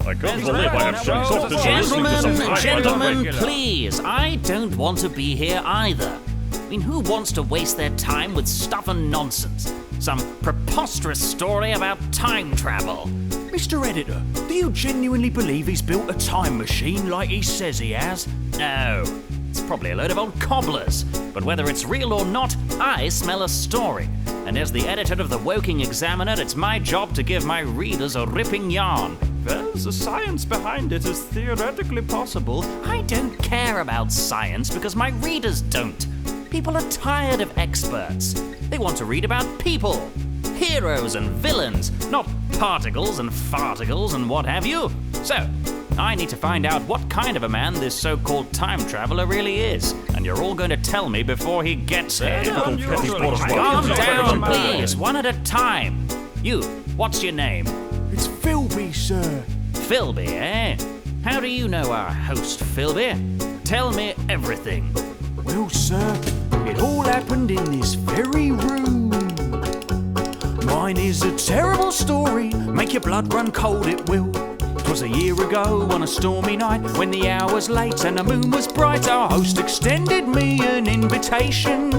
I can't believe I have shut off to listening to some sci-fi. Gentlemen, please, I don't want to be here either. I mean, who wants to waste their time with stuff and nonsense? Some preposterous story about time travel. Mr. Editor, do you genuinely believe he's built a time machine like he says he has? No, it's probably a load of old cobblers. But whether it's real or not, I smell a story. And as the editor of the Woking Examiner, it's my job to give my readers a ripping yarn. Well, the science behind it is theoretically possible. I don't care about science because my readers don't. People are tired of experts. They want to read about people. Heroes and villains, not particles and farticles and what have you. So, I need to find out what kind of a man this so-called time traveller really is. And you're all going to tell me before he gets here. Calm down, please, one at a time. You, what's your name? It's Philby, sir. Philby, eh? How do you know our host, Philby? Tell me everything. Well, sir, it all happened in this very room. Mine is a terrible story, make your blood run cold it will. 'Twas a year ago on a stormy night, when the hour was late and the moon was bright. Our host extended me an invitation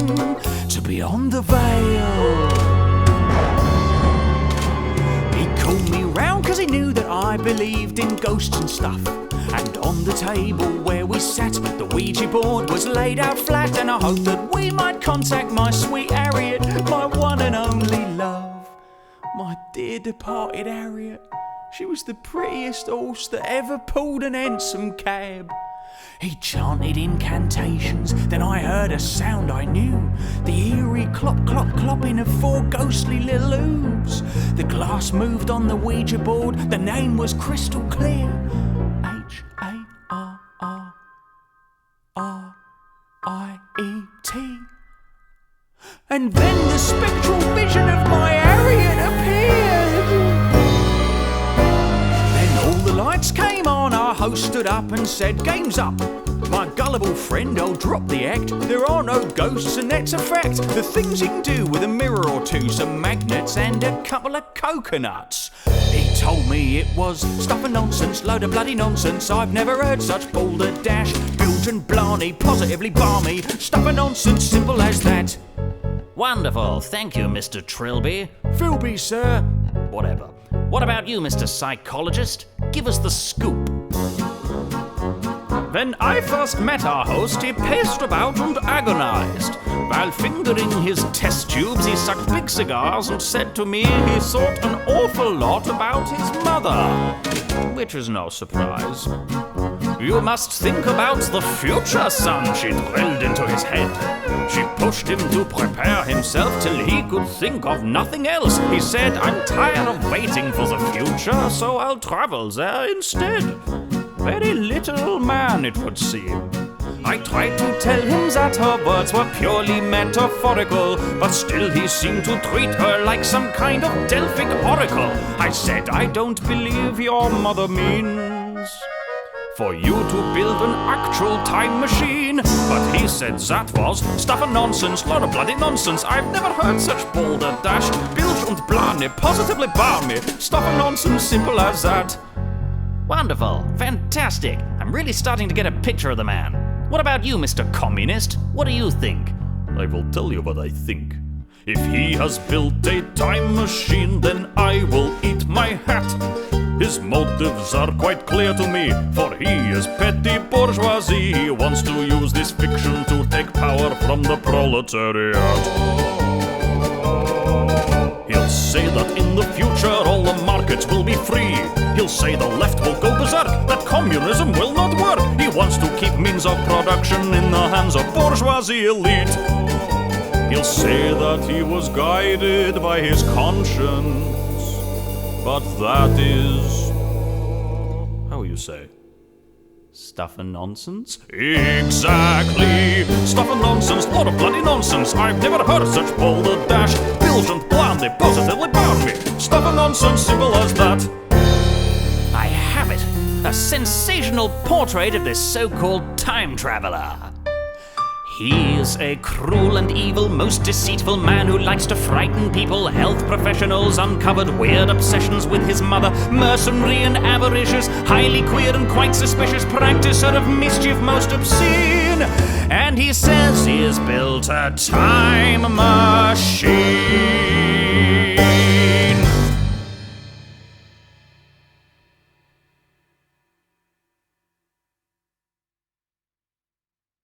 to beyond the veil. He called me round 'cause he knew that I believed in ghosts and stuff. And on the table where we sat, the Ouija board was laid out flat. And I hoped that we might contact my sweet Harriet, my one and only love. My dear departed Harriet. She was the prettiest horse that ever pulled an hansom cab. He chanted incantations, then I heard a sound I knew. The eerie clop, clop, clopping of four ghostly little hooves. The glass moved on the Ouija board, the name was crystal clear. Harriet. And then the spectral vision of my Harriet appeared. Then all the lights came on, our host stood up and said, "Game's up. My gullible friend, I'll drop the act. There are no ghosts and that's a fact. The things you can do with a mirror or two, some magnets and a couple of coconuts." He told me it was stuff and nonsense, load of bloody nonsense. I've never heard such balderdash. Bilge and blarney, positively balmy. Stuff and nonsense, simple as that. Wonderful, thank you, Mr. Trilby. Philby, sir. Whatever. What about you, Mr. Psychologist? Give us the scoop. When I first met our host, he paced about and agonized. While fingering his test tubes, he sucked big cigars and said to me he thought an awful lot about his mother. Which is no surprise. "You must think about the future, son," she drilled into his head. She pushed him to prepare himself till he could think of nothing else. He said, "I'm tired of waiting for the future, so I'll travel there instead." Very little man, it would seem. I tried to tell him that her words were purely metaphorical, but still he seemed to treat her like some kind of Delphic oracle. I said, "I don't believe your mother means for you to build an actual time machine." But he said that was stuff and nonsense, lot of bloody nonsense. I've never heard such balderdash. Bilge und blarney, positively balmy. Stuff and nonsense, simple as that. Wonderful, fantastic. I'm really starting to get a picture of the man. What about you, Mr. Communist? What do you think? I will tell you what I think. If he has built a time machine, then I will eat my hat. His motives are quite clear to me, for he is petty bourgeoisie. He wants to use this fiction to take power from the proletariat. He'll say that in the future all the markets will be free. He'll say the left will go berserk, that communism will not work. He wants to keep means of production in the hands of bourgeoisie elite. He'll say that he was guided by his conscience, but that is, how will you say, stuff and nonsense? Exactly! Stuff and nonsense, lot of bloody nonsense. I've never heard such balderdash. Bilge and blarney, positively balmy. Stuff and nonsense, simple as that. I have it. A sensational portrait of this so-called time traveller. He's a cruel and evil, most deceitful man who likes to frighten people. Health professionals uncovered weird obsessions with his mother. Mercenary and avaricious, highly queer and quite suspicious, practicer of mischief most obscene. And he says he's built a time machine.